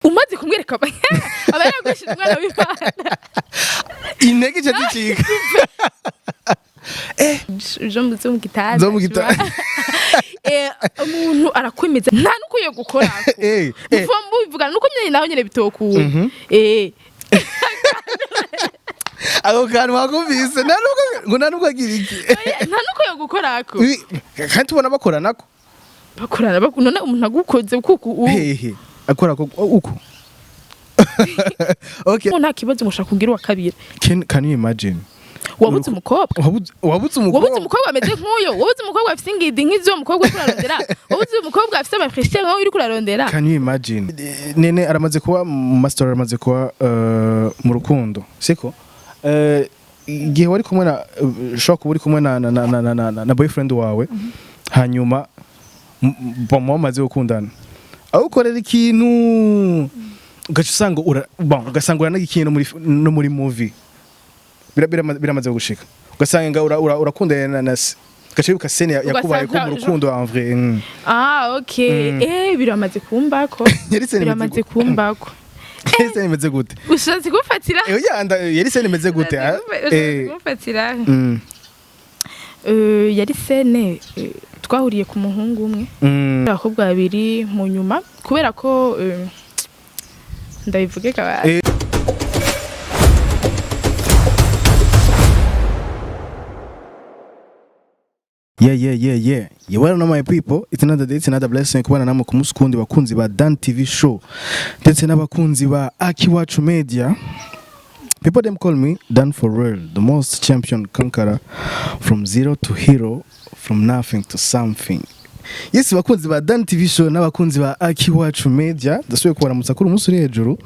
umaze kumwereka aba yaragwishije umwana w'Imana intege cyo gicika jo Mugitanda umuntu arakwemeza nta nuko yo gukora uva mubivugana nuko nyine naho nyine bitokura ako kantu wakumvise nta nuko agira iki nta nuko yo gukorako kandi tubona bakoranako none umuntu agukoze kuko hehe akora uko okay nta kibazo mushaka kugira wa kabiri can you imagine wabuze umukobwa wabuze umukobwa ameze nk'uyo wabuze umukobwa afite ingidi nk'izo mukobwa uri kurarondera wabuze umukobwa afite amapression nkaho uri kurarondera can you imagine nene aramaze kuba master aramaze kuba mu rukundo siko igihe wari kumwe na shock uri kumwe na boyfriend wawe hanyuma bamaze gukundana aho ukorera ikintu ugaca usanga ugasanga uranagikintu no muri movie biramaze gushika ugasanga urakundana na gace yuka scene yakubaye ko mu rukundo en vrai okay biramaze kumbako biramaze kumbako yari scene imeze gute ushatse gufatira yari scene imeze gute gufatira yari scene twahuriye ku muhungu umwe abakobwa babiri mu nyuma kubera ko ndabivuge kabari Yeah. You well know my people. It's another day, it's another blessing. Kubana namwe ku musukundi bakunzi ba Dan TV show. Ndetse n'abakunzi ba Akiwacu Media. People them call me Dan for real, the most champion conqueror from zero to hero, from nothing to something. Yes, bakunzi ba Dan TV show n'abakunzi ba Akiwacu Media. Dasuye kubaramutsa kuri umunsi uri hejuru.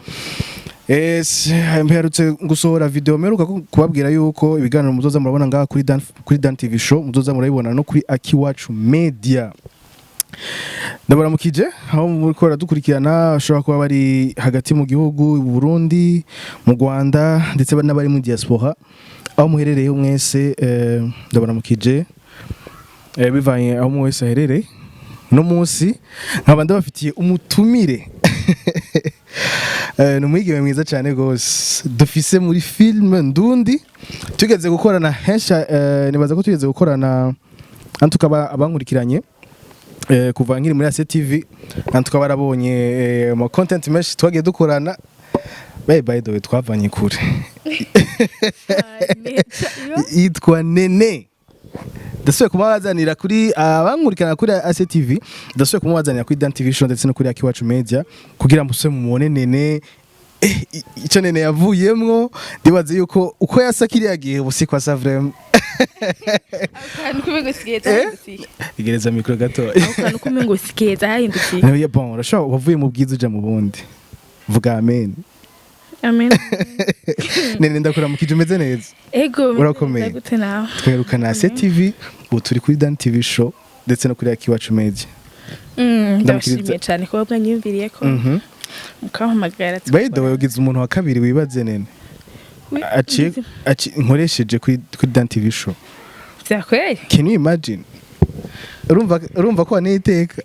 Mperutse gusohora video meruka kubabwira yuko ibiganiro muzoza murabona ngaha kuri Dan TV show muzoza murabibona no kuri Akiwacu Media. Ndabaramukije aho muri ko dukurikirana ashobora kuba bari hagati mu gihugu u Burundi mu Rwanda ndetse n'abari mu diaspora aho muherereye mwese ndabaramukije bivanye aho mwese aherereye no munsi nkaba ndabafitiye umutumire numwigeme mwiza cyane gose dufise muri film ndundi tugeze gukorana hensha nibaza ko tugeze gukorana antukaba abankurikiranye kuva nkiri muri ACTV antukaba barabonye mu content mesh twagiye dukorana by the way twavanye kure yitwa Nene dasuye kumubazanira kuri abankurikirana kuri ACTV dasuye kumubazanira kuri Dan TV show ndetse no kuri Akiwacu Media kugira muswe mumone Nene icyo Nene yavuyemwo ndibaze yuko uko yasakiriye gihe busikwa sa vraiment nukumengo sikeza igereza mikro gato nukumengo sikeza yahindukiye ya bon urashobora wavuye mu bwiza uja mu bundi vuga amen Nene ndakuramukije umeze neza ego urakomeye gute nawe twerukana ACTV ubu turi kuri Dan TV show ndetse no kuri Akiwacu Media ndashimiye cyane kuba mwanyumviriye ko mukahamagara by the way ugize umuntu wa kabiri wibaze Nene nkoresheje kuri Dan TV show byakweye can you imagine urumva ko waniteka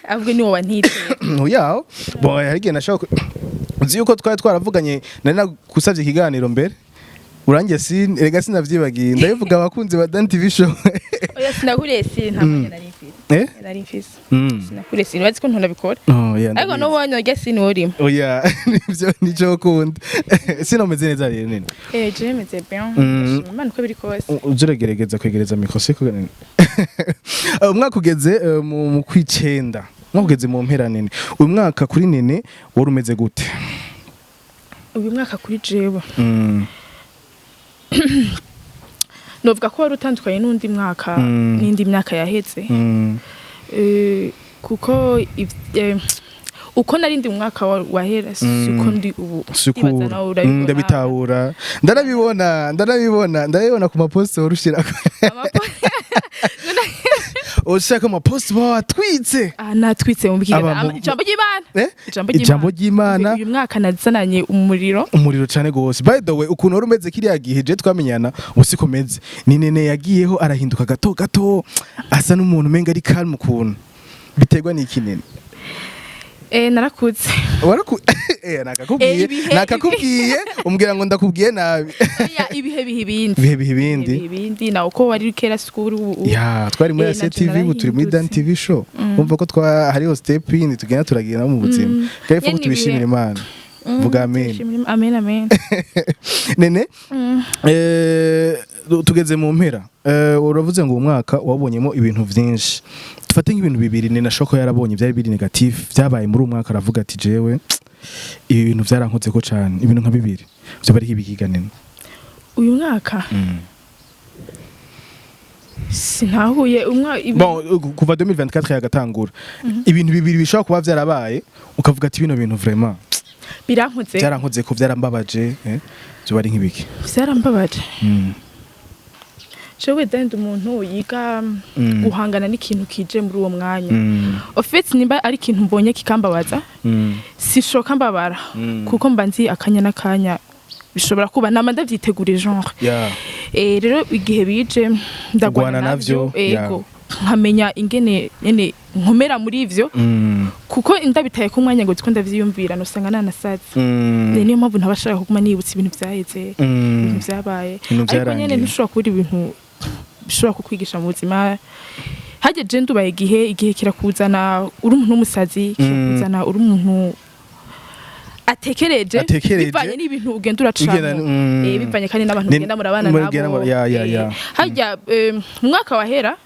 ahubwo ni wowe ntiteka yaho bon harigena nashaka uzi yuko twaravuganye nari nakusavye ikiganiro mbere urangiye erega sinavyibagiye ndabivuga abakunzi ba Dan TV show oya sinakuriye ntamanya nari mfise sinakuriye bazi ko ntunabikora ariko no wanyogya sinurimo oya nivyo nico kunda sinomeze neza rero nene je meze bien imana ko biri kose uzuregerageza kwegereza mikro siko nene umwaka ugeze mu kwicenda mwageze mu mpera Nene uyu mwaka kuri Nene wari umeze gute uyu mwaka kuri jewe novuga ko wari utandukanye n'undi mwaka n'indi myaka yaheze kuko uko narindi mwaka wahera siko ndi ubu ndabitahura ndarabibona ku mapost warushirako ushaka amapost watwitse natwitse mubwira ijambo ry'Imana uyu mwaka nazananye umuriro cyane gose by the way ukuntu wari umeze kiriya gihe je twamenyana usikomeze ni Nene yagiyeho arahinduka gato asa n'umuntu menga ari calm ukuntu biterwa n'iki Nene Narakutse. Nakakubwiye umbwira ngo ndakubwiye nabi. Ibihe bihibindi. Ibindi na uko wari kera school. Ya, twari muri TV ubu turi muri Dan TV show. Umva ko hariho step in tugenda turagenda mu buzima. Kaifu tubishimira Imana. Vuga amen. Amen. Nene tugeze mu mpera. Uravuze ngo umwaka wabonyemo ibintu byinshi. Dufate nk'ibintu bibiri ni nashoko yarabonye byari biri negative byabaye muri umwaka aravuga ati jewe ibi bintu byarankoze ko cyane ibintu nka bibiri byo bari hibikiganene uyu mwaka sinahuye kuva 2024 yagatangura ibintu bibiri bishobora kuba byarabaye ukavuga ati bino bintu vraiment byarankoze ko byarambabaje byo bari nk'ibiki byarambabaje Jewe dende umuntu yiga guhangana n'ikintu kije muri uwo mwanya. Ofetse nimba ari ikintu mbonye kikambabaza. Sishoka mbabara kuko mba nzi akanya n'akanya bishobora kuba nama ndavyitegura genre. Rero igihe bije ndagwana navyo ego nkamenya ingene nyene nkomera muri ivyo kuko indabitaye ku mwanya ngo ziko ndavyiyumvira no sanga nanasaze. Niyo mpamvu ntabashaka kuguma nibutse ibintu vyaheze ibintu vyabaye. Ariko nyene ntushobora kubura ibintu bishobora kukwigisha mu buzima hageje ndubaye igihe kirakuzana uri umuntu w'umusazi kirakuzana uri umuntu atekereje bivanye n'ibintu ugenda uracamo bivanye kandi n'abantu ugenda murabana nabo hajya umwaka wahera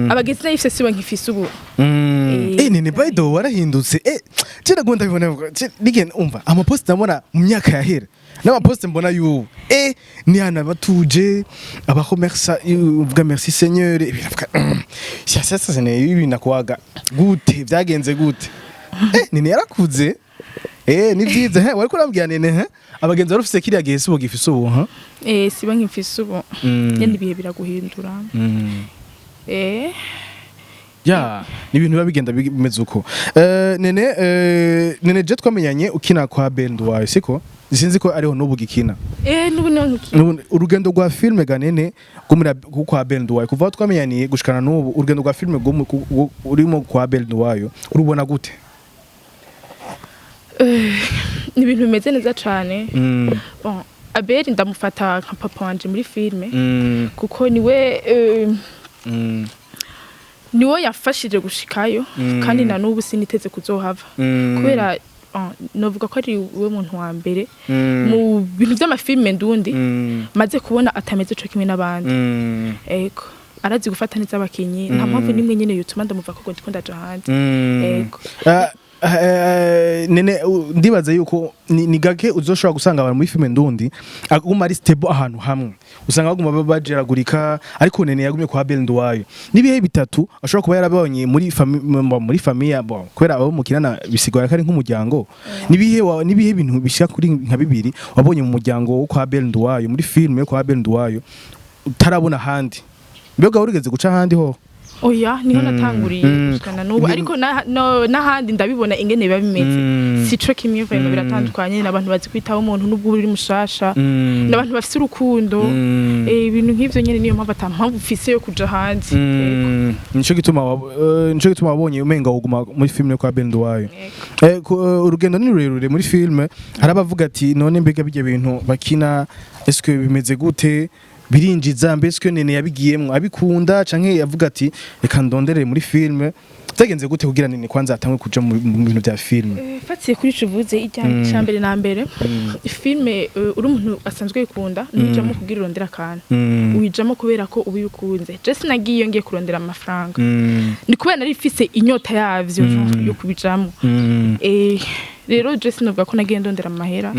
abagezi n'ifise sibo nkifise ubu nene baido warahindutse cyera gunda bibona nigenda umva ama post ndabona mu myaka yahera n'ama post mbona yu ni hana batuje aba commerce uvuga merci seigneur ça ne ibintu kwaga gute byagenze gute nene yarakuze ni byiza wari kurambwira nene abagenzi barufise kiriya gihe sibo gifise ubu sibo nkifise ubu yandi bihe biraguhindura ya ni ibintu babigenda bimeze uko nene je twamenyanye ukina kwa band wawe siko sinzi ko ariho nubu gikina nubu urugendo rwa filme ganene gumira kwa band wawe kuva twamenyaniye gushikana nubu urugendo rwa filme urimo kwa band wayo urubona gute ni ibintu bimeze neza cyane bon Abeli ndamufata nka papa wanje muri filme kuko niwe yafashije gushikayo kandi na nubu siniteze kuzohava kubera novuga ko ari we muntu wa mbere mu bintu by'amafilme ndundi maze kubona atameze cyo kimwe n'abandi ego arazi gufata neza abakinyi nta mpamvu nimwe nyene yutuma ndamuva ko ndikunda jahandi ego nene ndibaza yuko ni gake uzoshobora gusanga abantu muri filme ndundi aguma ari stable ahantu hamwe usanga baguma bajeragurika ariko nene yagumye kwa band wayo nibihe bitatu ashobora kuba yarabonye muri famille kubera abo mukirana bisigara kari nk'umuryango nibihe bintu bishya kuri nka bibiri wabonye mu muryango wo kwa band wayo muri filme yo kwa band wayo utarabona handi mbega urigeze guca handi ho oya niho natanguriye gushikana nubu ariko nahandi ndabibona ingene biba bimeze sico kimwe vema biratandukanye n'abantu bazi kwitaho umuntu nubwo uri mushasha n'abantu bafite urukundo ibintu nk'ivyo nyene niyo mpamvu atampamvu ufise yo kuja hanze nico gituma wabonye umenga uguma muri filme kwa band wayo urugendo ni rurerure muri filme harabavuga ati none mbega bijye bintu bakina eske bimeze gute birinjiza mbese nene yabigiyemwe abikunda canke yavuga ati reka ndondere muri filme byagenze gute kugira nene kwanza atangwe kuja mu bintu bya filme fatiye kuri cuvuze ijyanye cyambere na mbere filme uri umuntu asanzwe yikunda nijamo kugira Rondera kana uwijamo kubera ko ubikunze je sinagiye ngiye kurondera amafaranga ni kubera nari fise inyota yavyo yo kubijamo rero je sinovuga ko nagiye ndondera amahera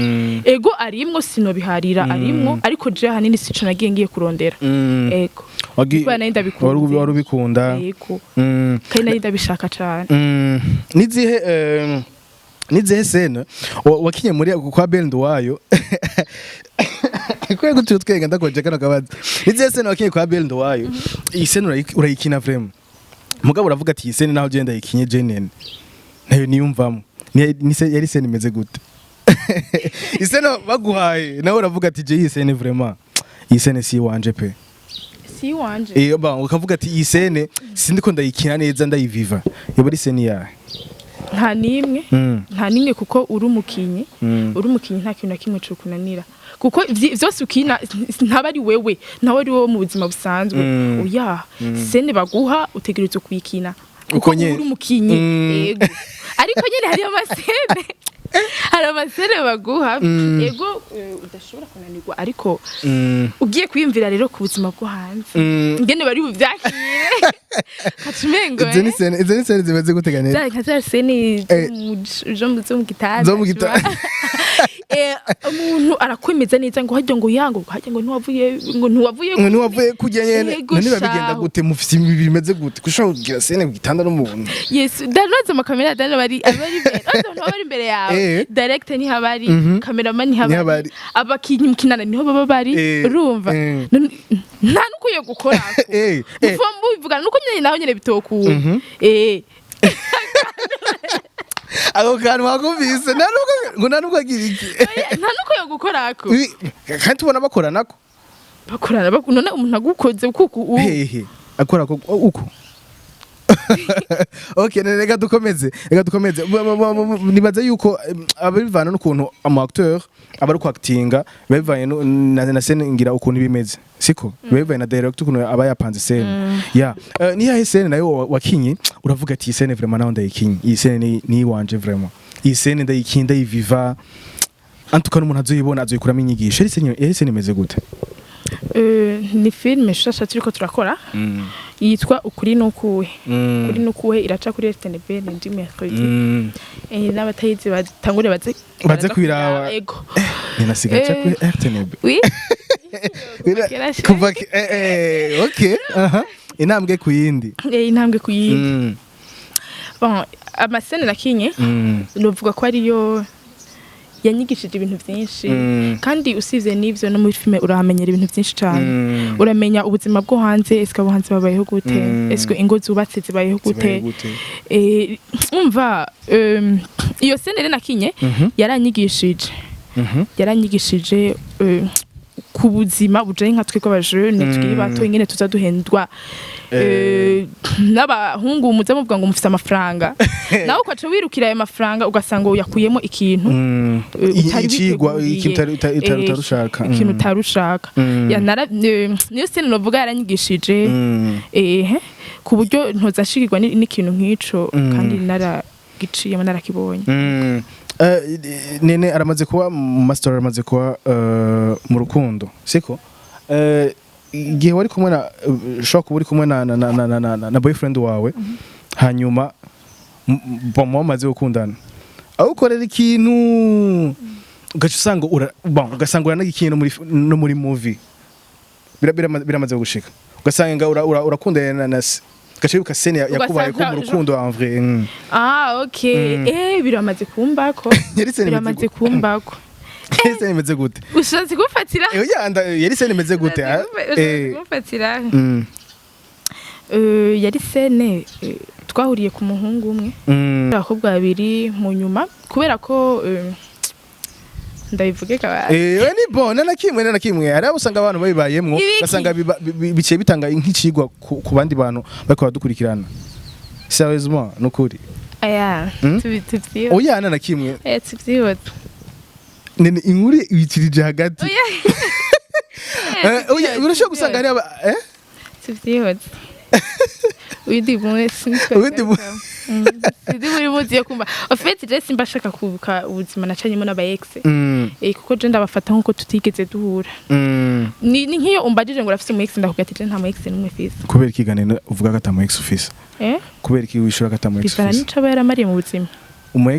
ego arimwo sinobiharira arimwo ariko je hanini sico nagiye ngiye kurondera ego kubera nari ndabikunda wari ubikunda ego kandi nari ndabishaka cyane nizihe sene wakinye muri kwa band wayo kwego tutwenga ndakoje kana kabaza nizihe sene wakinye kwa band wayo iyi sene urayikina vraiment mugabo uravuga ati iyi sene naho genda yikinye jenene nayo niyumvamo yari sene imeze gute isene baguhaye nawe uravuga ati je iyi sene vraiment iyi sene si wanje pe si wanje ukavuga ati iyi sene sindiko ndayikina neza ndayiviva yoba ari sene yahe nta nimwe kuko uri umukinyi nta kintu na kimwe cyo kunanira kuko vyose ukina ntaba ari wewe nawe ari wowe mu buzima busanzwe oya sene baguha utegerezwa kuyikina kuko uri umukinyi yego ariko nyene hari amasene baguha yego udashobora kunanirwa ariko ugiye kwiyumvira rero ku buzima bwo hanze ngene bari buvyakire kacimengo izo ni sene zimeze guteganira nka sene zo mu gitanda umuntu arakwemeza neza ngo hajya ngo yango hajya ngo ntiwavuye kujya nyene none babigenda gute mufise imibiri imeze gute kushaka kugira sene mu gitanda n'umuntu yes danoze amakamera dano bari imbere yawe director ni habari cameraman ni habari abakinyi mukinana niho baba bari urumva nta nukuye gukora ko bivugana nuko nyene naho nyene bitokura ako kantu wakumvise ntanuko agira iki ntanuko yo gukorako kandi tubona bakoranako none umuntu agukoze kuko hehe akorako uko okay reka dukomeze nibaza yuko abivana n'ukuntu ama acteur abari ku actinga bivanye na scene ngira ukuntu bimeze siko bivanye na director ukuntu aba yapanze scene ni ya scene nayo wakinyi uravuga ati scene vraiment naho ndayikinyi iyi scene ni wanje vraiment iyi scene ndayikinda yiviva antuka n'umuntu azoyibona azoyikuramo inyigisho eri scene imeze gute ni filme shasha turiko turakora yitwa ukuri nukuwe iraca kuri RTNB ndi mercredi n'abatayizi batangure baze kwiraba ego ninasiga cha kuri RTNB oui kuva okay intambwe kuyindi bon amasene nakinye novuga ko ariyo yanyigishije ibintu byinshi kandi usivye n'ivyo no muri filme urahamenyera ibintu byinshi cyane uramenya ubuzima bwo hanze eske abo hanze babayeho gute eske ingo zubatse zibayeho gute umva iyo scene rero nakinye yaranyigishije ku buzima bujaye nka twe kw'abajene tukiri bato ingene tuza duhendwa n'abahungu muze muvuga ngo mufite amafaranga nawe ukaca wirukira ayo mafaranga ugasanga uyakuyemo ikintu ikintu utarushaka niyo scene novuga yaranyigishije ku buryo ntozashikirwa n'ikintu nk'ico kandi naragiciyemo narakibonye nene aramaze kuba master aramaze kuba mu rukundo siko igihe wari kumwe na shock uri kumwe na boyfriend wawe hanyuma bamaze gukundana aho ukorera ikintu ugasanga uranagikintu no muri movie biramaze gushika ugasanga urakundana na gacibuka scene yakubaye ko mu rukundo en vrai okay biramaze kumbako scene imeze gute ushatse gufatira yari scene imeze gute gufatira yari scene twahuriye ku muhungu umwe abakobwa babiri mu nyuma kubera ko ndabivuge kabari we ni bona na kimwe hari abusanga abantu babibayemwo basanga biciye bitanga nk'icigwa ku bandi bantu bariko badukurikirana sérieusement nukuri aya tuvyiyo oya na kimwe tuvyiyo nene inkuri ibitirije hagati oya urashobora gusanga hari tuvyiyo Widi mwese muri muziye kumba ofete je simba shaka kubuka ubuzima nacanyemo n'aba ex kuko je ndabafata nkuko tutigeze duhura ni nkiyo umbajije ngo urafise mu ex ndakubwira ati je nta mu ex n'umwe fise kubera ikiganiro uvuga gata mu ex ufise kubera iki wishura gata mu ex ufise bizana nico yaramariye mu buzima umu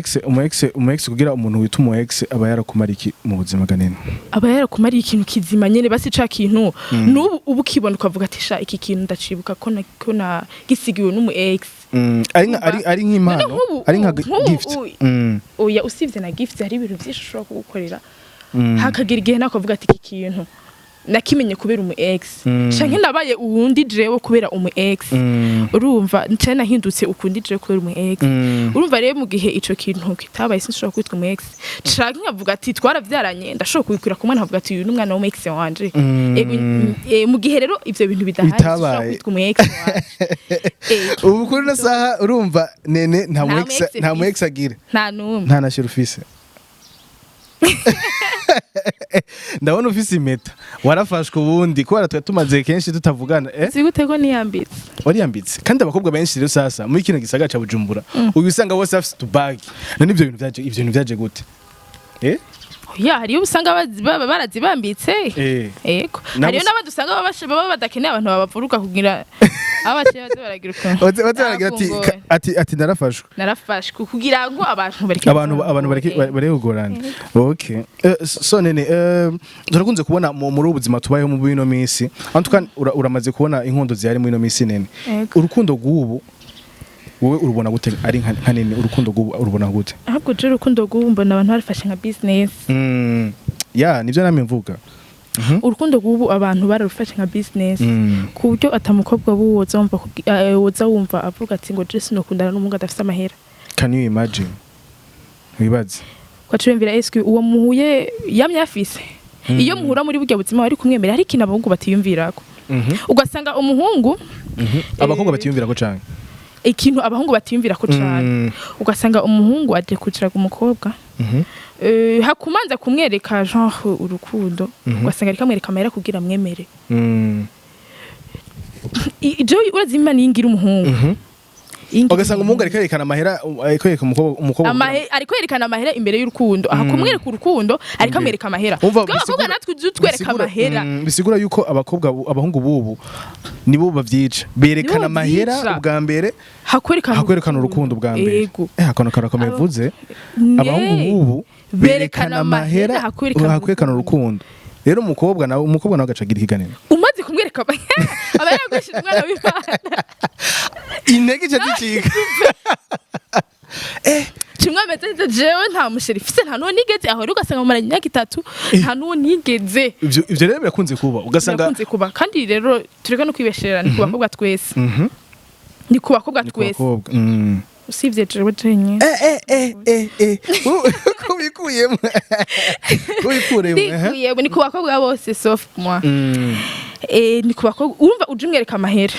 ex kugira umuntu wita umu ex aba yarakumara iki mu buzima ganene aba yarakumara ikintu kizima nyene basi ca kintu n'ubu ubu kibona ukavuga ati sha iki kintu ndacibuka ko na gisigiwe n'umu ex ari nk'impano ari nka gift oya usivye na gift hari ibintu byinshi ushobora kugukorera hakagira igihe nakavuga ati iki kintu nakimenye kubera umu ex canke nabaye uwundi jewe kubera umu ex urumva nce nahindutse ukundi jewe kubera umu ex urumva rero mu gihe ico kintu kitabaye sinshobora kwitwa umu ex canke nkavuga ati twaravyaranye ndashobora kubikura ku mwana nkavuga ati uyu n'umwana w'umu ex wanje mu gihe rero ivyo bintu bidahari sinshobora kwitwa umu ex wanje ubu kuri na saha urumva nene nta mu ex agira nta numwe nta na shirufise ndabona ufise impeta warafashwe ubundi kubera twe tumaze kenshi tutavugana sigute ko niyambitse wariyambitse kandi abakobwa benshi rero sasa muri kino gisagara ca Bujumbura ubisanga bose afite tubagi none ivyo bintu vyaje gute ya hariyo usanga barazibambitse yego hariyo n'abadusanga baba badakeneye abantu babavuruka kugira abakeye baragira ati narafashwe kugira ngo abantu bareke kugorana okay so nene turakunze kubona muri ubuzima tubayeho mu bino minsi antuka uramaze kubona inkondo zihari mu bino minsi nene urukundo rw'ubu wowe urubona gute ari nka nene urukundo rw'ubu urubona gute ahubwo je urukundo rw'ubu mbona abantu barafashe nka business ya nivyo namye mvuga urukundo rw'ubu abantu bararufashe nka business ku buryo atamukobwa woza wumva avuga ati ngo je sinokundana n'umuntu adafite amahera can you imagine wibaze kwacumvira eske uwo muhuye yamye afise iyo muhura muri burya buzima bari kumwemera hari ikintu abahungu batiyumvirako ugasanga umuhungu abakobwa batiyumvirako canke ikintu abahungu batiyumvira ko cyane ugasanga umuhungu aje kuciraga umukobwa hakumanza kumwereka genre urukundo ugasanga ari kamwereka amahera kugira mwemere je urazima ningira umuhungu ugasanga umuhungu ari kwerekana amahera kwereka umukobwa ari kwerekana amahera imbere y'urukundo aha kumwereka urukundo ari kamwereka amahera abakobwa natwe dutwereka amahera bisigura yuko abahungu bubu nibo bavyica berekana amahera ubwa mbere hakwerekana urukundo ubwa mbere hakono karakomeye vuze abahungu bubu berekana amahera hakwerekana urukundo rero umukobwa nawe agacagira ikiganiro umaze kumwereka amahera aba yaragwishije umwana w'Imana intege cyacika kimwe ameze jewe nta musherifise nta nuwo nigeze aho rero ugasanga mu imyaka 3 nta nuwo nigeze ivyo rero birakunze kuba ugasanga kandi rero tureka no kwibesherera ni ku bakobwa twese ni ku bakobwa twese usivye jewe jenye kubikuyemo ni ku bakobwa bose sauf moi ni ku bakobwa urumva uje umwereka amahera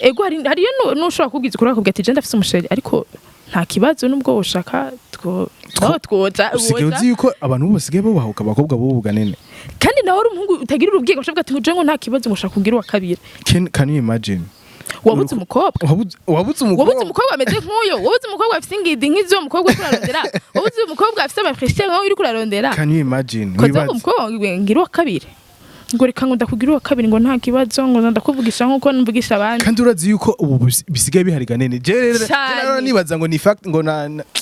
ego hariyo nushobora kubwiza kuri akubwira ati je ndafise umusheri ariko nta kibazo nubwo ushaka twoza usigaye yuko abantu bose babahuka abakobwa bubuga nene kandi nawe uri umuhungu utagira urubwiye ushaka ati ngo nta kibazo mushaka kugira wa kabiri can you imagine wabuze umukobwa ameze nk'uyo wabuze umukobwa afite ingidi nk'izo mukobwa kurarondera wabuze umukobwa afite amafreshe nkaho uri kurarondera can you imagine wibaza umukobwa ngira wa kabiri ngo reka ngo ndakugira wa kabiri ngo nta kibazo ngo ndakuvugisha nkuko mvugisha abandi kandi urazi yuko ubu bisigaye bihariga nene je rero nibaza ngo ni fact ngo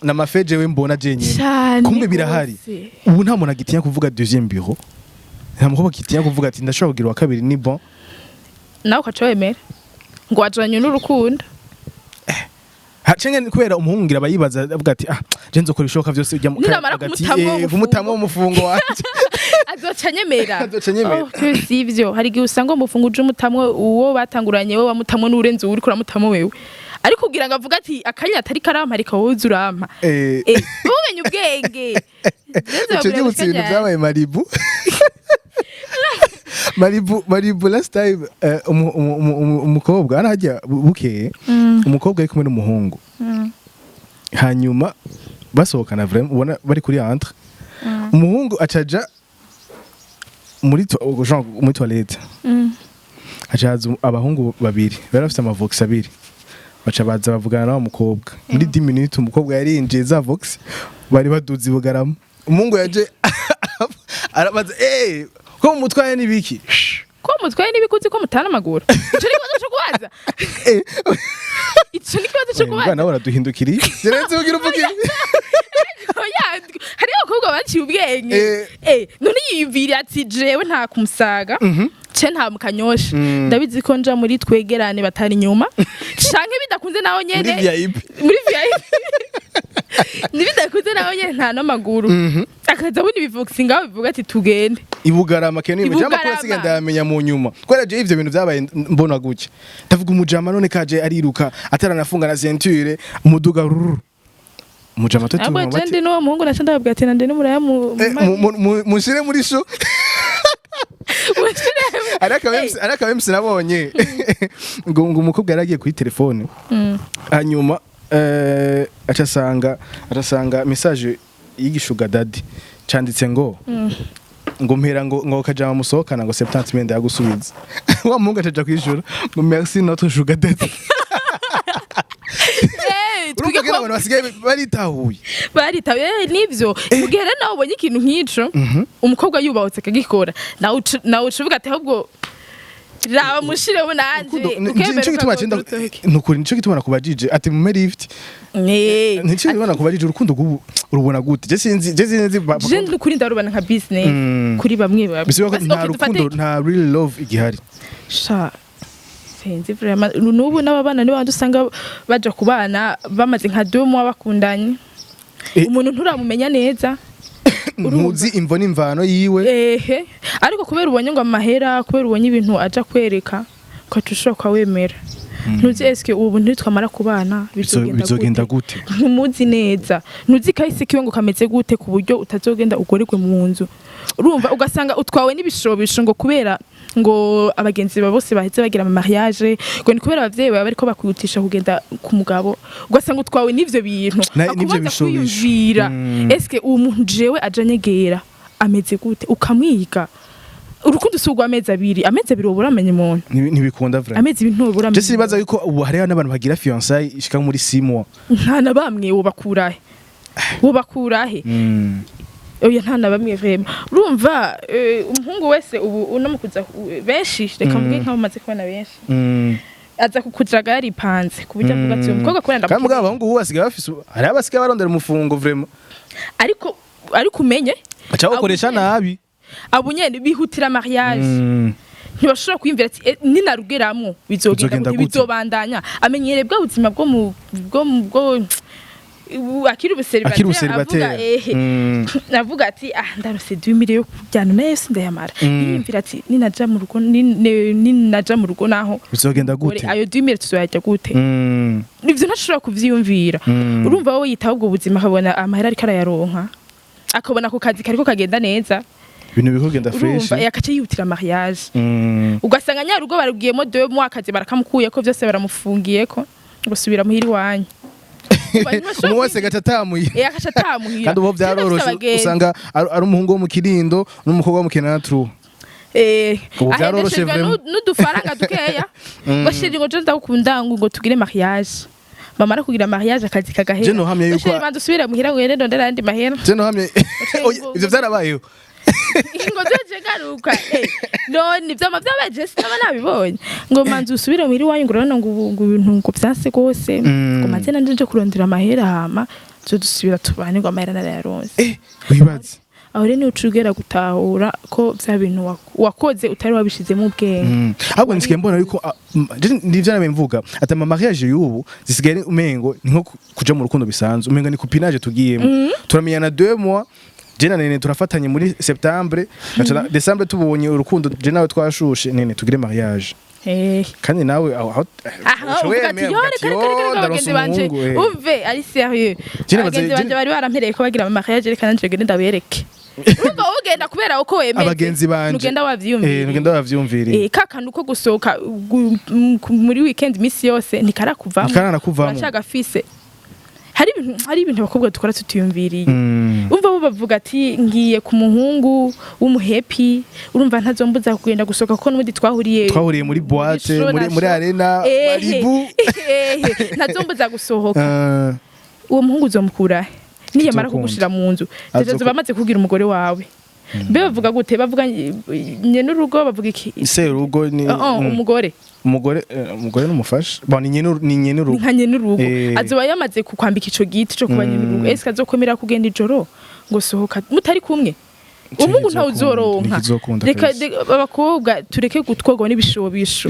na mafeje we mbona je nyene kumbe birahari ubu nta muntu agitinya kuvuga deuxième bureau nta mukobwa agitinya kuvuga ati ndashobora kugira wa kabiri ni bon nawe ukacwemera ngo wajanye n'urukundo hacenge kubera umuhungu ngira bayibaza avuga ati je nzokora ishoka vyose ujya kumutamwa umufungo wanje azocanyemera sivyo hari gihe usanga umufungo uje umutamwe uwo batanguranye wowe wamutamwe n'urenze uri kuramutamo wewe ariko kugira ngo avuga ati akanya atari karampa ariko wowe uzurampa umenye ubwenge ico gibutse ibintu byabaye Maribu last time umukobwa arajya bukeye umukobwa ari kumwe n'umuhungu hanyuma basohokana vraiment ubona bari kuri entre umuhungu acaja muri toilette acaza abahungu babiri bari bafite amavox abiri baca baza bavugana na mukobwa muri 10 minutes umukobwa yarinjiye za vox bari baduzi bugarama umuhungu yaje arabaza ko mutwaye nibiki ko mutwaye nibikuzi ko mutana amaguru ico ni kibazo cyo kubaza ico ni kibazo cyo kubaza nawe uraduhindukiriye jerenze ugira uvugira hari abakobwa baciye ubwenge none yiyumvira ati jewe nta kumusaga ce nta mukanyosha ndabizi ko nja muri twegerane batari inyuma canke bidakunze naho nyene muri VIP nibidakunze naho nawe nta n'amaguru akaza abona ibivuga ngaho bivuga ati tugende ibugarama keneye mujama ko sigenda yamenya mu nyuma kwera je ivyo bintu vyabaye mbona guke ndavuga umujama none kaje ariruka ataranafunga na ceinture umuduga umujama to abo jende no muhungu naca ndababwira ati nande n'umuraya mushire muri sho araka MC nabonye ngo umukobwa yaragiye kuri telefone hanyuma acasanga message yigishuga daddy canditse ngo mpera ngo kajama musohokana ngo 70 yagusubiza wa mungu acaja kwishura ngo merci notre sugar daddy Uruka kera abantu basigaye baritahuye nivyo mugihe rero nawe ubonye ikintu nk'ico umukobwa yubahutse akagikora nawe ucuvuga ati ahubwo raba mushireho nanje nico gituma nakubajije ati mu lift nico gituma nakubajije urukundo urubona gute je sinzi je ndukuri ndarubana nka business kuri bamwe nta rukundo nta real love igihari sha sinzi vraiment nubu n'ababana ni bandi usanga baje kubana bamaze nka 2 mois bakundanye umuntu nturamumenya neza ntuzi imvo n'imvano yiwe ariko kubera ubonye ngo amahera kubera ubonye ibintu aja kwereka ko tushoka wemera ntuzi eske ubu ntitwamara kubana bizogenda gute ntumuzi neza ntuzi kahise kiwe ngo kameze gute ku buryo utazogenda ugorekwe mu nzu urumva ugasanga utwawe n'ibishobisho ngo kubera ngo abagenzi bose baheze bagira ama mariage ngo ni kubera abavyeyi baba bariko bakwihutisha kugenda ku mugabo ugasanga utwawe n'ivyo bintu n'ivyo bishobisho eske uwo muntu jewe ajanyegera ameze gute ukamwiga urukundo sugwa amezi abiri uramenye umuntu ntibikunda vraiment amezi ibintu uramenye je sibaza yuko ubu hari n'abantu bagira fiançailles ishika muri 6 mois nta na bamwe wobakurahe oya nta na bamwe vraiment urumva umuhungu wese ubu unamukuza benshi reka mvuge nka bamaze kubona benshi aza kukujaga yaripanze kuburyo avuga ati umukobwa kwenda kandi mugabo abahungu ubu basigaye bafise hari abasigaye barondera umufungo vraiment ariko umenye acha ukoresha nabi abo nyene bihutira mariage ntibashobora kwiyumvira ati ninarugeramo bizogenda bizobandanya amenyere bwa buzima bwo akiri ubuseribateri navuga ati ndarose 2000 yo kujyana nayo sindayamara yiyumvira ati ninaja mu rugo naho bizogenda gute ayo 2000 tuzoyajya gute nivyo ntashobora kuvyiyumvira urumva wowe yitaho ubwo buzima akabona amahera ariko arayaronka akabona ku kazi kariko kagenda neza ibintu bikogenda fresh yakace yihutira mariage ugasanga nyarugo barugiyemo 2 mois akazi barakamukuye ko byose baramufungiye ko gusubira muhiri wanyu umwese gacatamuye kandi ubo byaroroshe usanga ari umuhungu wo mu Kirindo n'umukobwa wo mu Kenatru byaroroshe n'udufaranga dukeya bashiri ngo jonda gukunda ngo tugire mariage bamara kugira mariage akazi kagahe je no hamye yuko bandi usubira muhira ngo yende ndondera andi mahera je no hamye ivyo byarabayeho ngo jeje garuka none ivyama vyabaje sinaba nabibonye ngo manzi usubire muhiri wanyu ngo rano ngo ibintu ngo byase gose ngo maze nanje kurondera amahera hama zo dusubira tubane ngo amahera narayaronse wibaze aho rero ni ucugera gutahura ko bya bintu wakoze utari wabishizemo ubwenge ahubwo nsikiye mbona yuko ndivyo nabe mvuga ati ama mariage y'ubu zisigaye umengo ni nko kuja mu rukundo bisanzwe umengo ni copinage tugiyemo turamenyana 2 mois jena nene turafatanye muri septembre decembre tubonye urukundo je nawe twashushe nene tugire mariage kandi nawe aho umve ari sérieux abagenzi banje bari barampereye ko bagira mariage reka nanje gende ndabereke urumva ugenda kubera uko wemeye abagenzi banje ugenda wavyumvira wavyumvira kakandi uko gusohoka muri weekend misi yose nikarakuvamo uracagafise hari ibintu abakobwa dukora tutiyumviriye umva bo bavuga ati ngiye ku muhungu w'umuhepi urumva ntazombuza kugenda gusoka ko n'undi twahuriye muri boîte muri arena Malibu ntazombuza gusohoka uwo muhungu uzomukura niyamara kugushira mu nzu tezo bamaze kugira umugore wawe mbe bavuga gute bavuga nyene urugo bavuga iki ise urugo ni umugore n'umufasha bani nyene urugo nka nyene urugo azoba yamaze kukwambika ico giti cyo kuba nyene urugo eske azokomera kugenda ijoro ngo sohoka mutari kumwe umuhungu ntawe uzoronka Ntikizokunda reka kabisa. abakobwa tureke gutwarwa n'ibishobisho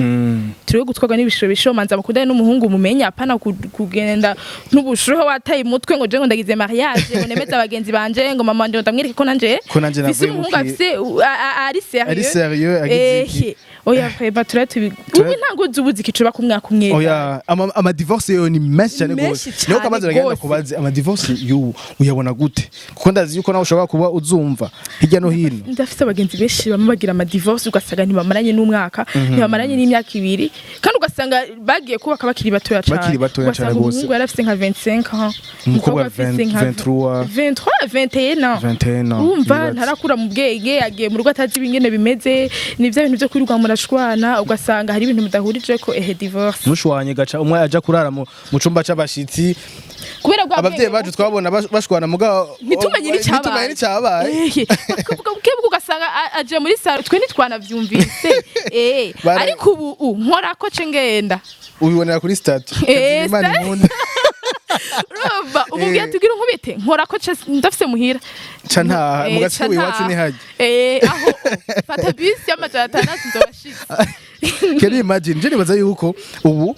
tureke gutwarwa n'ibishobisho manza mukundane n'umuhungu mumenya apana kugenda n'ubushuhe wataye umutwe ngo je ngo ndagize mariage ngo nemeze abagenzi banje ngo mama wanje ndamwereke ko nanje navuye mu umuhungu afise ari ari sérieux sérieux agize oya vrema turatubi ubu ntango zubuzi kicuba ku mwaka umwe oya ama divorce yo ni menshi cyane Menshi gose niyo kamaze bagenda gose. kubaza ama divorce yo uyabona gute kuko ndazi yuko nawe ushobora kuba uzumva hirya no hino ndafite abagenzi benshi bamwe bagira ama divorce ugasanga ntibamaranye n'umwaka ntibamaranye n'imyaka ibiri kandi ugasanga bagiye kubaka bakiri batoya cyane Bakiri batoya cyane Ugasanga gose. umuhungu yari afite nka 25 ans Umukobwa afite nka 23 21 21 umva ntarakura mu bwenge agiye mu rugo atazi ibingene bimeze nivyo bintu byo kwirirwa murashwana ugasanga hari ibintu mudahurije ko divorce mushwanye gaca umwe aja kurara mu cumba c'abashitsi kubera bwa abavyeyi bacu twabona bashwana mugabo Nitumenye n'icyabaye bakavuga bukebwe ugasanga aje muri saro twe ntitwanavyumvise ariko ubu nkora ko ce ngenda ubibonera kuri statut Imana inkunda urumva umubwiye tubwire nkubite nkora ko ce ndafise muhira ca ntaha mu gasibo iwacu ni haje aho fata bisi y'amajana 6 nzobashitse can you imagine je nibaza yuko ubu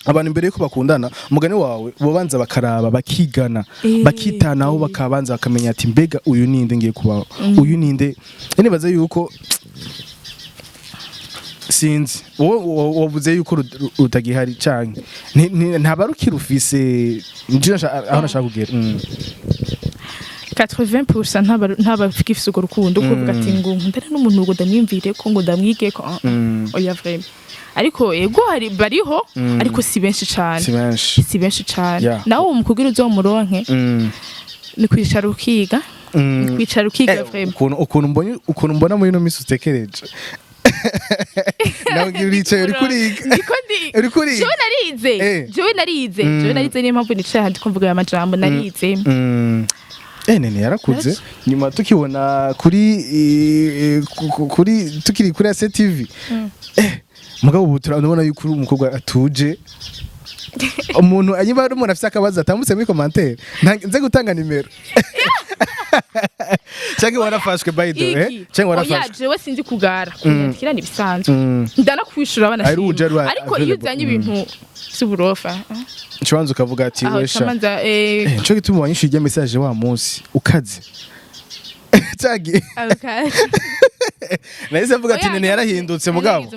abantu imbere yuko bakundana umugani wawe bobanza bakaraba bakigana bakitanaho bakabanza bakamenya ati mbega uyu ninde ngiye kubaho uyu ninde nibaza yuko sinzi wavuze yuko utagihari canke ntabarukira ufise aho nashaka kugera 80% ntabafise urwo rukundo kuvuga ati ngo ndare n'umuntu ngo ndamwimvire ko ngo ndamwige ko oya vraiment ariko ego bariho ariko si benshi cyane si benshi cyane nawe umukubwira uzomuronke ni kwicara ukiga kwicara ukiga vraiment ukuntu mbona muri no misi utekereje nawe uricaye uri kuriga jewe narize niyo mpamvu nicaye handi ko mvuga aya majambo narize nene yarakuze nyuma tukibona tukiri kuri ACTV mugabo ubu turabona yuko uri umukobwa atuje umuntu anyuma ari umuntu afite akabazo atambutse muri commentaire nze gutanga nimero cyangwa warafashwe by the way cyangwa warafashwe jewe sinzi kugara kunyandikira ni bisanzwe ndanakwishura banashimye ariko iyo uzanye ibintu suburofa Nshwanza ukavuga ati wesha nco gituma wanyishije message wa munsi ukaze Tagi Nahise mvuga ati nene yarahindutse mugabo nagize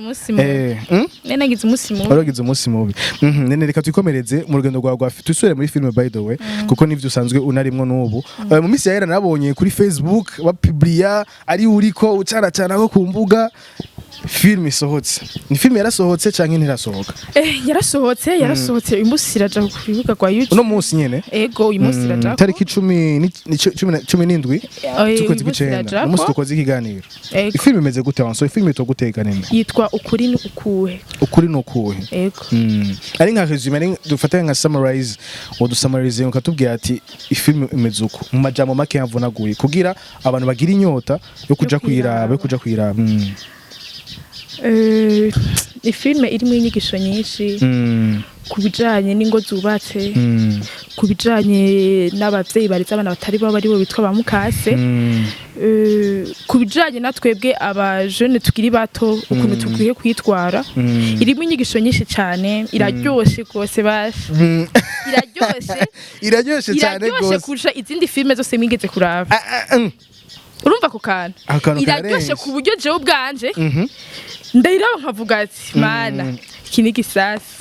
umunsi mubi waragize umunsi mubi nene reka twikomereze mu rugendo rwa tusure muri film by the way kuko nivyo usanzwe unarimwo n'ubu mu misi yahera nabonye kuri Facebook bapublia ari uriko ucara ko ku mbuga film isohotse ni film yarasohotse canke ntirasohoka yarasohotse uyu munsi iraja ku bibuga kwa YouTube uno munsi nyene ego uyu munsi iraja tariki 17 tukoze kwicenda umunsi tukoze ikiganiro ifilm imeze gute wanso ifilm ito guteka nene yitwa ukuri nukuhe ego ari nka resume ari dufatanye nka summarize dusummarize ukatubwira ati ifilm imeze uko mu majambo make yavunaguye kugira abantu bagira inyota yo kuja kwiraba ifilme irimo inyigisho nyinshi ku bijanye n'ingo zubatse ku bijanye n'abavyeyi baretse abana batari babo ari bo bitwa ba mukase ku bijanye natwebwe aba jeune tukiri bato ukuntu tukwiye kwitwara irimo inyigisho nyinshi cyane iraryoshe gose basha iraryoshe cyane gose kurusha izindi filme zose mwigeze kuraba urumva ko kana iraryoshe ku buryo jewe ubwanje ndayiraba nkavuga ati mana iki ni gisasi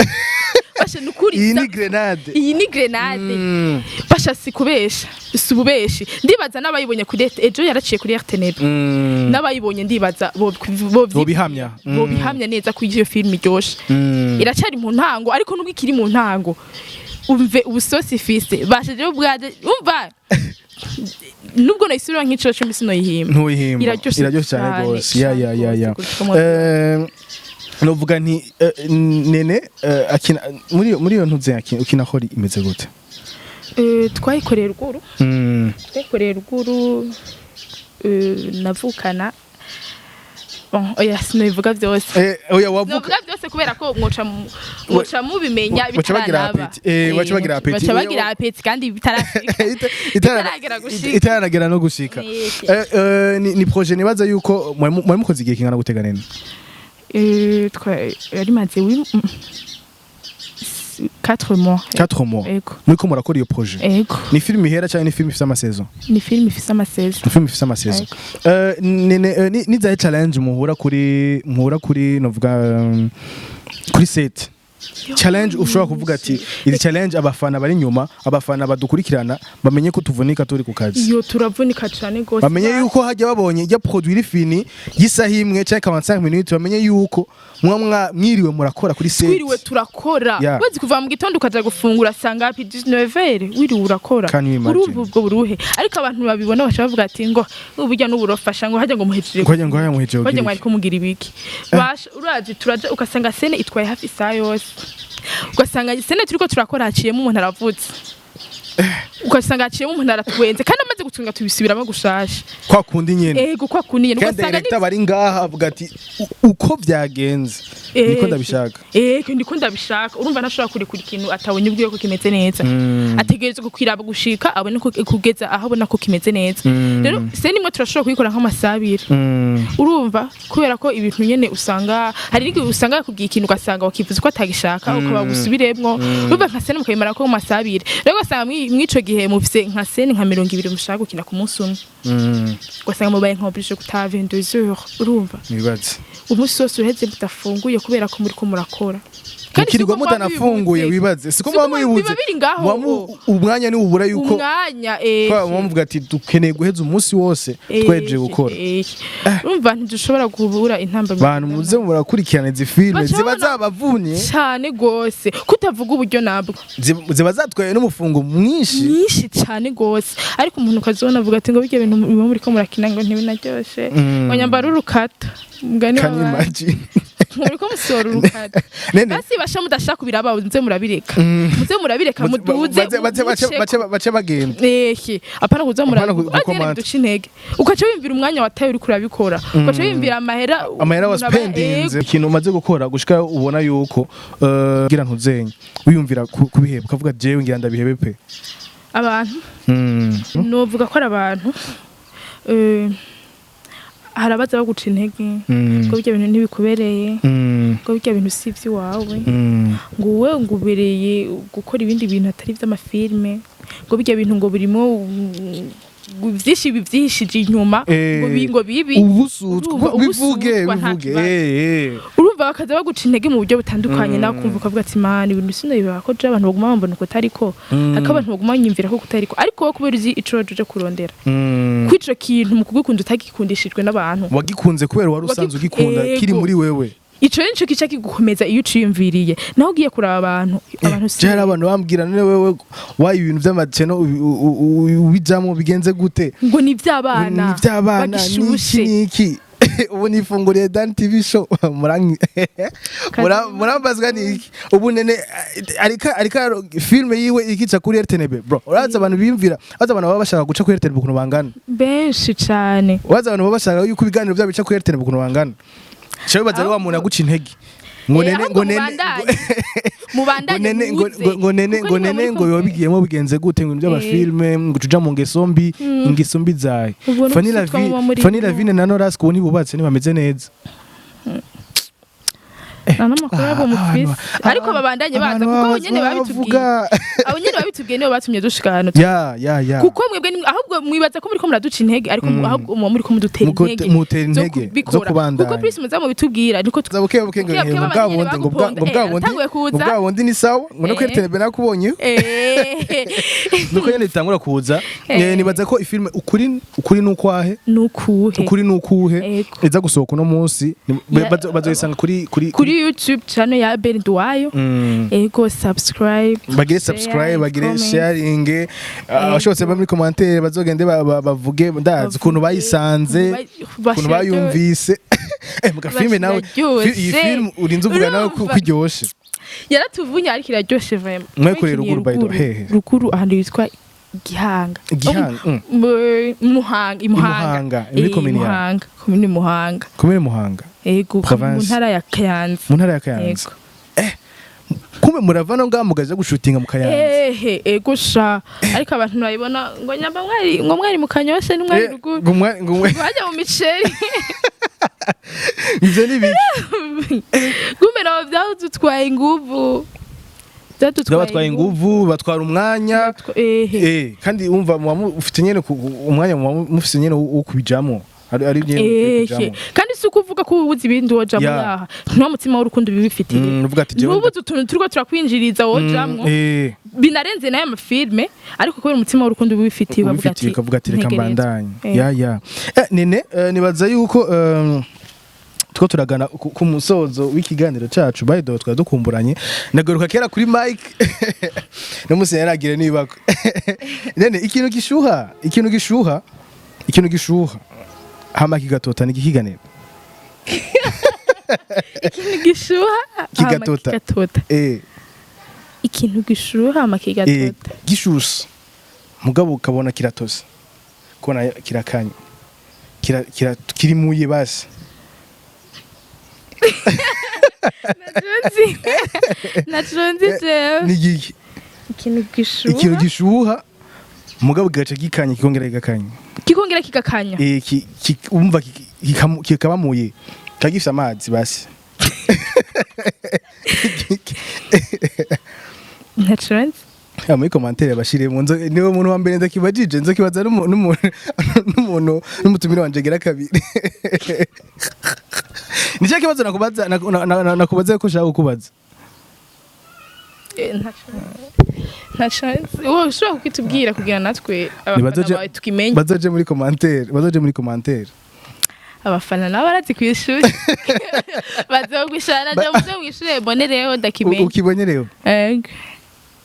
basha nukuri iyi ni grenade basha sikubesha sububeshi ndibaza nabayibonye kuri ejo yaraciye kuri RTNB nabayibonye ndibaza bo bihamya neza ku iyo film iryoshe iracari mu ntango ariko nubwo ikiri mu ntango umve ubusosi fise basha jewe ubwaje umva nubwo nayisubira nk'iciro cyo misino yihimba iraryoshe cyane gose ya novuga nti nene akina muri iyo ntuze ukina hori imeze gute twayikoreye ruguru navukana oya sinobivuga byose oya wavuga novuga byose kubera ko mwoca mubimenya bitaranaba baca bagira apeti baca bagira apeti kandi itaragera no gushika ni projet nibaza yuko mwari mukoze igihe kingana gutega nene yari maze 4 mois muri ko murakora iyo projet ni film ihera cyane ni film ifite amasaison ni film ifite amasaison ni za challenge muhura kuri novuga kuri set challenge ushobora kuvuga ati izi challenge abafana bari nyuma abafana badukurikirana bamenye ko tuvunika turi ku kazi iyo turavunika cyane gose bamenye yuko hajya babonye ya produit fini yisaha imwe cyangwa 45 minutes bamenye yuko mwiriwe murakora kuri set wiriwe turakora wazi kuva mu gitondo ukaja gufungura sanga hapi 19h wiriwe urakora urumva ubwo buruhe ariko abantu babibona bacha bavuga ati ngo uburya n'uburofasha ngo hajya ngo muhejire bajya mwari kumugira ibiki basha urazi turaje ukasanga sene itwaye hafi saa yose ugasanga sene turiko turakora haciyemo umuntu aravutse ugasanga haciyemo umuntu aratwenze kandi amaze gutunga tubisubiramo gushasha kwa kundi nyene kwa kundi nyene ugasanga director bari ngaha avuga ati uko byagenze niko ndabishaka ndiko ndabishaka urumva ntashobora kuri ikintu atabonye ubwiye ko kimeze neza ategerezwa kukwiraba gushika abone ko kugeza aho abona ko kimeze neza rero se nimwe turashobora kuyikora nk'amasabire urumva kubera ko ibintu nyene usanga hari n'igihe usanga yakubwiye ikintu ugasanga wakivuze ko atagishaka ukaba gusubiremwo urumva nka sene mukayimara ko masabire rero ugasanga mwico gihe mufise nka sene nka 200 mushaka gukina ku munsi umwe ugasanga mubaye nk'oblige gutaha 22h urumva nibaze umunsi wose uheze mutafunguye kubera ko muri ko murakora kirirwa mutanafunguye wibaze siko mwa muyibuze umwanya ni ubura yuko umwanya muvuga ati dukeneye guheza umunsi wose tweje gukora urumva ntidushobora guhura intamba bantu muze murakurikirana izi filme ziba zabavunye cyane gose kutavuga uburyo nabwo ziba zatwaye n'umufungo mwinshi cyane gose ariko umuntu kazona avuga ati ngo bijye bintu muri ko murakina ngo ntibinaryoshe ngonyambara urukata mugani wa muri ko musora urukata basi basha mudashaka biraba nze murabireka muduze bace bagenda apana kuza murabireka duce intege ukaca wimvira umwanya wataye uri kurabikora ukaca wimvira amahera was pending ikintu umaze gukora gushika ubona yuko ngira ntuzenye wiyumvira kubiheba ukavuga jewe ngira ndabihebe pe abantu novuga ko ari abantu harabaza baguca intege ngo bijya bintu ntibikubereye ngo bijya bintu sivyi wawe ngo wewe ngubereye gukora ibindi bintu atari vy'amafilme ngo bijya bintu ngo birimo byishije inyuma ngo bibi bivuge urumva bakaza baguca intege mu buryo butandukanye nakumva ukavuga ati man ibintu sino biba ko abantu baguma bambona ko tariko haka abantu baguma nyimvira ko kutariko ariko wo kubera uzi ico waje kurondera kwico kintu mu kugukunda utagikundishijwe n'abantu wagikunze kubera wari usanzwe ugikunda kiri muri wewe ico nico kica kigukomeza iyo uciyumviriye naho ugiye kuraba abantu cyari abantu bambwira none wewe wayi ibintu by'amaceno ubijamo bigenze gute ngo ni by'abana niki ubu nifunguriye Dan TV show murambazwa niki ubu nene arika filme yiwe ikica kuri RTNB bro uraza abantu bimvira aza abantu baba bashaka guca kuri RTNB kuno bangana benshi cyane uraza abantu baba bashaka yuko ibiganiro byabo bica kuri RTNB kuno bangana cyo baza ari wa muntu aguca intege ngo nene ngo yobigiyemo bigenze gute ngo by'abafilme ngo tuja mu ngeso mbi zaye Fanila Vine na Noras ko ni bubatse ni bameze neza namakuru abo mufise ariko babandanye baza kuko nyene babitubwiye nibo batumye dushika hano kuko mwebwe ahubwo mwibaza ko muri ko muraduca intege ariko ahubwo muri ko mudutera intege zo kubandanya kuko please muzamu bitubwira niko tuzabuke ngo bwabundi ni sawa ngo no kweretene bena kubonye nuko nyene bitangura kuza nibaza ko ifilme ukuri nukwahe iza gusohoka no munsi bazoyisanga kuri YouTube channel ya Ben Duayo ego subscribe bagire sharing abashobotse ba muri commentaire bazogende bavuge ndazi kuntu bayisanze kuntu bayumvise muga filme nawe iyi film urinze uvuga nawe kwiryoshe yaratuvunya ariko iraryoshe vraiment mwekorera ruguru by the hehe ruguru ahandi witwa Gihanga Muhanga ni komini ya komini Muhanga ego mu ntara ya Kayanza kumbe muravana ngaho mugaje gushutinga mu Kayanza ego sha ariko abantu barayibona ngo nyamba mwari mu Kanyosha ni mwari rugu bajya mu miceri ivyo ni biki kumbe nabo byadutwaye inguvu batwaye inguvu batwara umwanya kandi umva ufite nyene umwanya mufite nyene wo kubijamo ari nyene kubijamo kandi si ukuvuga ko ubuzi ibindi wojamo yaha nta mutima w'urukundo bibifitiye n'ubuzi utuntu turiko turakwinjiriza wojamwo binarenze nayo amafilme ariko kubera umutima w'urukundo bibifitiye ukavuga ati reka mbandanye nene nibaza yuko tuko turagana ku musozo w'ikiganiro cacu baydo twadukumburanye nagaruka kera kuri Mike no musi yaragire nibako nene ikintu gishuha hama kigatota ni kiganiro ikintu gishuha kigatota ikintu gishuha hama kigatota gishusha mugabo ukabona kiratose kona kirakanye kirimuye basi Natunzi jewe nigiki ikintu gishuha mugabo gacha gikanye kikongera kigakanya umva kikabamuye kagifisa amazi basi Natunzi muri commentaire bashiremo niwe muntu wa mbere ndakibajije nzokibaza n'umuntu n'umutumire wanje gera kabiri Nije kibazo nakubaza ko shaka kukubaza nta chance ushobora kukitubwira kugira natwe abafana bawe tukimenye bazoje muri commentaire abafana nabo barazi kwishuri bazogushana je mwishuri bonereho ndakimenye ukibonyereho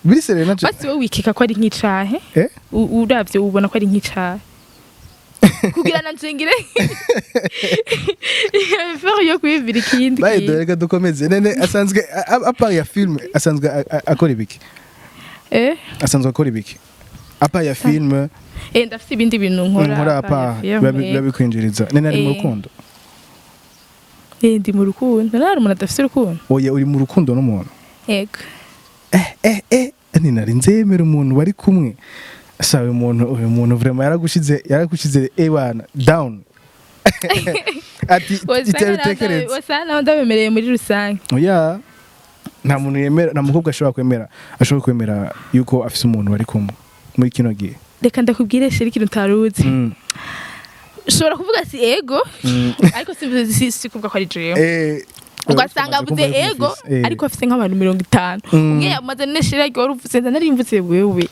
biri serena je basi wowe wikeka ko ari nk'icahe uravye ubona ko ari nk'icahe kugira nanjengire faire yo kwivira ikindi baydo reka dukomeze nene asanzwe apa ya film asanzwe akora ibiki asanzwe akora ibiki apa ya film ndafite ibindi bintu nkora apa babikwinjiriza nene ari mu rukundo ndi mu rukundo nari umuntu adafite urukundo oya uri mu rukundo n'umuntu yego ni nari nzemera umuntu bari kumwe sawe uyu muntu vraiment yaragushize ebana down ati itekereze wasana ndabemereye muri rusange oya nta muntu yemera na mukobwa ashobora kwemera yuko afise umuntu bari kumwe muri kino gihe reka ndakubwire sheri ikintu utaruzi ushobora kuvuga si ego ariko si kuvuga ko ari jewe ugasanga avuze ego ariko afise nk'abantu 50 umwe yamaze neshira ariko waruvutse narimvutse wewe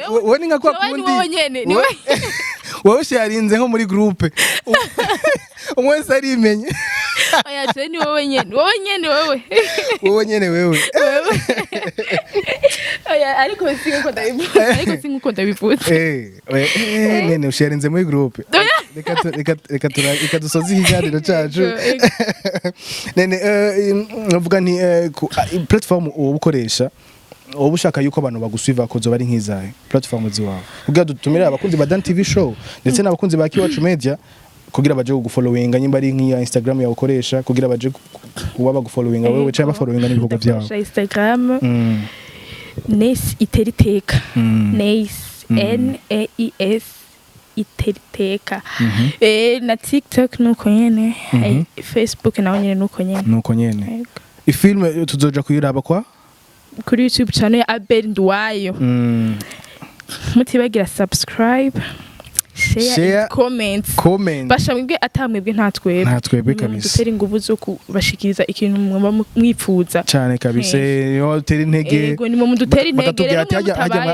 wowe ni nka kwa kundi wowe sharinze nko muri groupe umwe wese arimenye oya je ni wowe nyene wewe oya ariko sinko ndabivuze nyene usharinze muri groupe reka dusoze ikiganiro cacu nene navuga nti platform ubukoresha ubu ushaka yuko abantu bagusuiva kozo bari nkizahe platform ziwawe kugira dutumire abakunzi ba Dan TV show ndetse n'abakunzi ba Kiwacu Media kugira baje kugufollowinga nyimba ari nkiya Instagram yawe ukoresha kugira baje kuba bagufollowinga wewe cyangwa bafollowinga n'ibikorwa byawe Instagram Neis Iteriteka Neis Neis Iteriteka na TikTok nuko nyene Facebook nawo nyene nuko nyene ifilme tuzoja kuyiraba kwa kuri YouTube channel ya Babiri Ndwayo mutibagira subscribe share comment bashamwe atamwebwe nta twebwe kabisa dutera inguvu zo kubashikiriza ikintu mwipfuza cyane kabisa yo tera intege yego nimwe mudutera intege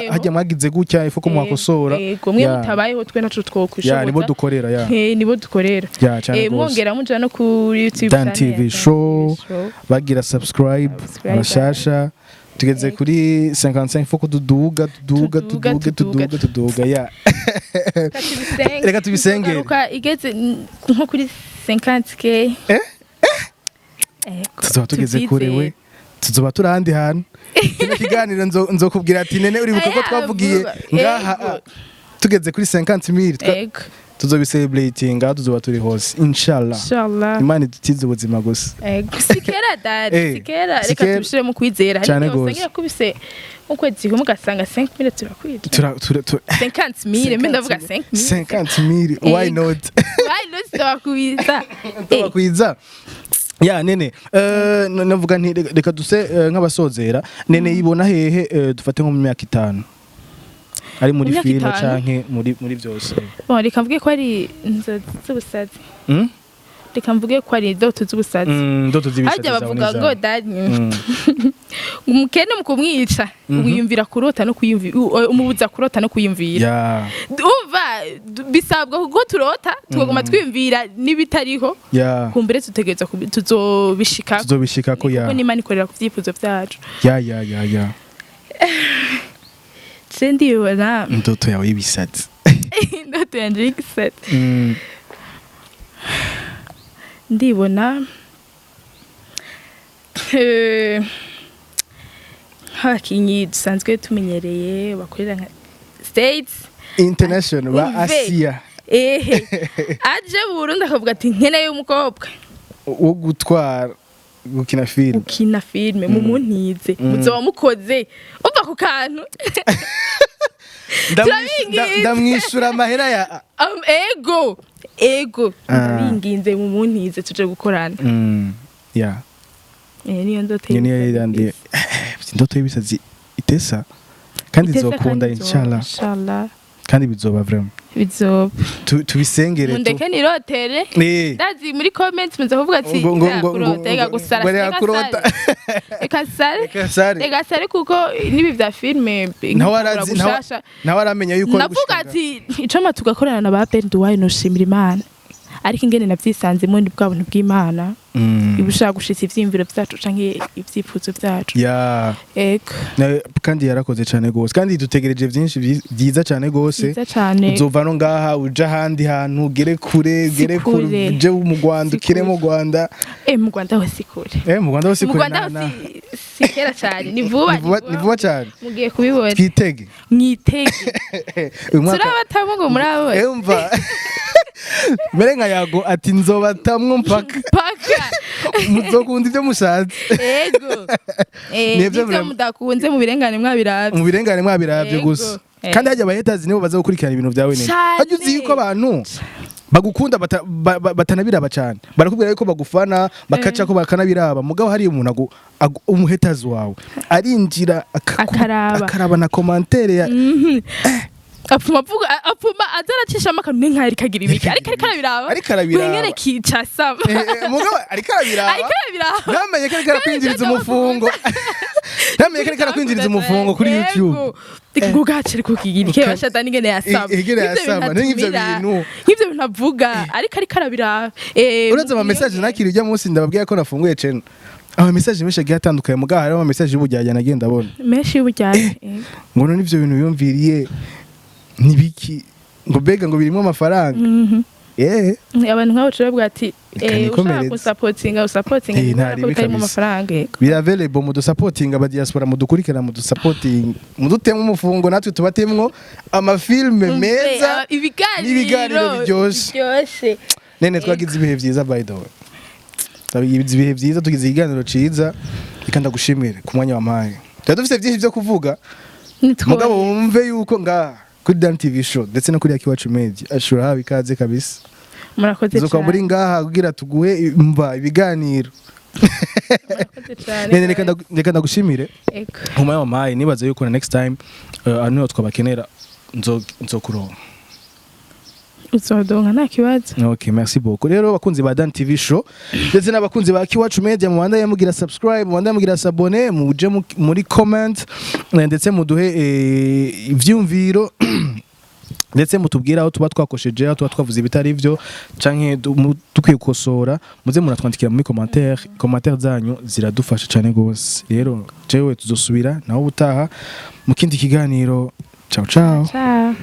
hajya mwagize gutya ifuko mwakosora yego mwe mutabayeho twe nacu twokushoboza ya nibo dukorera nibo dukorera mwongera muja no kuri YouTube Dan TV show bagira subscribe bashasha tugeze kuri 55 foko tuduga ya reka tubisengere uka igeze nko kuri 50k tugeze kure we tuzoba turi ahandi hantu kino kiganiro nzokubwira ati nene uribuka ko twavugiye ngaha tugeze kuri 50,000 tuzobicelebratinga tuzoba turi hose inshallah imana idutize ubuzima gusa sikera dad sikera reka tubishire mu kwizera ariko usanga kubise ukwezi kumwe ugasanga 5,000 turakwiza 50,000 mbe ndavuga 50,000 why not tubakwiza ya nene navuga nti reka duse nk'abasozera nene yibona hehe dufate nko mu myaka 5 ari muri filime canke muri byose bon reka mvuge ko ari inzozi z'ubusazi reka mvuge ko ari indoto z'ubusazi indoto z'ubusazi hajya bavuga ngo dad umukene mu kumwica wiyumvira kurota no kuyumvira umubuza kurota no kuyumvira umva bisabwa kuko turota tugomba twiyumvira nibitariho kumbere tutegereza tuzobishika ko ya kuko n'Imana ikorera ku byifuzo byacu ya Sendi wala ndoto yawe y'ibisatsi ndoto yanje y'ibisatsi ndibona hakinyi dusanzwe tumenyereye bakorera nka States International ba Asia aje Burundi akavuga ati nkeneye umukobwa wo gutwara gukina filme mu muntize muzoba mukoze umva ku kantu ndamwishura amahera ya ego ndabinginze mu muntize tuje gukorana niyo ndoto indoto y'ibisazi itesa kandi izokunda inshallah kandi bizoba vraiment bizoba tubisengere ndeke nirotere ndazi muri comments muze kuvuga ati kurota gusara ekasare kuko nibi vya filme nawe aramenya yuko navuga ati icoma tugakorana na ba Babiri duwaye no shimira Imana ariko ingene navyisanze mu bwa buntu bw'Imana ibushaka gushitsa ivyimviro byacu canke ivyifuzo byacu ego kandi yarakoze cyane gose kandi dutegereje byinshi byiza cyane gose uzova no ngaha uja handi hantu gere kure je mu Rwanda ukire mu Rwanda mu Rwanda wasikure mu Rwanda wasikure sikera cyane ni vuba cyane mugiye kubibona twitege turabatamwe ngo murabo umva Berenga yago ati nzobatamwe mpaka muzokunda ibyo mushatse nivyo mudakunze mu birengane mwabiravye gusa kandi hajya abayetazi nibo baza gukurikirana ibintu byawe neza hajya uzi yuko abantu bagukunda batanabiraba cyane barakubwira yuko bagufana bakaca ko bakanabiraba mugabo hari umuntu umuhetazi wawe arinjira akaraba na commentaire ya apfuma azaracisha amakanu n'inkari kagira ibiki ariko arabiraba wengene kica sama mugabo ariko arabiraba namenye ko arakwinjiriza umufungo kuri YouTube gugacire kukigira ke bashata ningene yasama n'ivyo bintu avuga ariko arabiraba uraza ama message nakiri ujya munsi ndababwiye ko nafunguye channel ama message menshi agiye atandukanye mugabo hari ama message y'ubujyajya nagenda abona menshi y'ubujyajya ngo n'ivyo bintu yumviriye nibiki ngo bega ngo birimo amafaranga abantu nk'abo turabwa ati ushaka gusapotinga bitarimo amafaranga bira available mu dusapotinga aba diaspora mu dukurikira mu dusapoting mu dutemwe umufungo natwe tubatemwo amafilme meza ibiganiro biryoshe nene twagize ibihe byiza by the way tabigize ibihe byiza tugize ikiganiro ciza ikanda gushimire ku mwanya wampaye dufite byinshi byo kuvuga mugabo wumve yuko ngaha kuri Dan TV show ndetse no kuri Akiwacu Media ashura habi kaze kabisa murakoze cyane zoka muri ngaha kugira tuguhe imva ibiganiro murakoze cyane reka ndagushimire umwe wamaye nibaza yuko next time ano twabakenera nzokuronka uzodonga nta kibazo. Okay, merci beaucoup. Rero bakunzi ba Dan TV show ndetse n'abakunzi ba Akiwacu Media mu banda yamugira subscribe, mu banda yamugira s'abonner, muje muri comment ndetse muduhe ivyumviro ndetse mutubwira aho tuba twakosheje, aho tuba twavuze ibitari ivyo canke tukikosora, muze muratwandikira muri commentaire zanyu ziradufasha cyane gose. Rero jewe tuzosubira naho ubutaha mu kindi kiganiro. Ciao ciao. Ciao.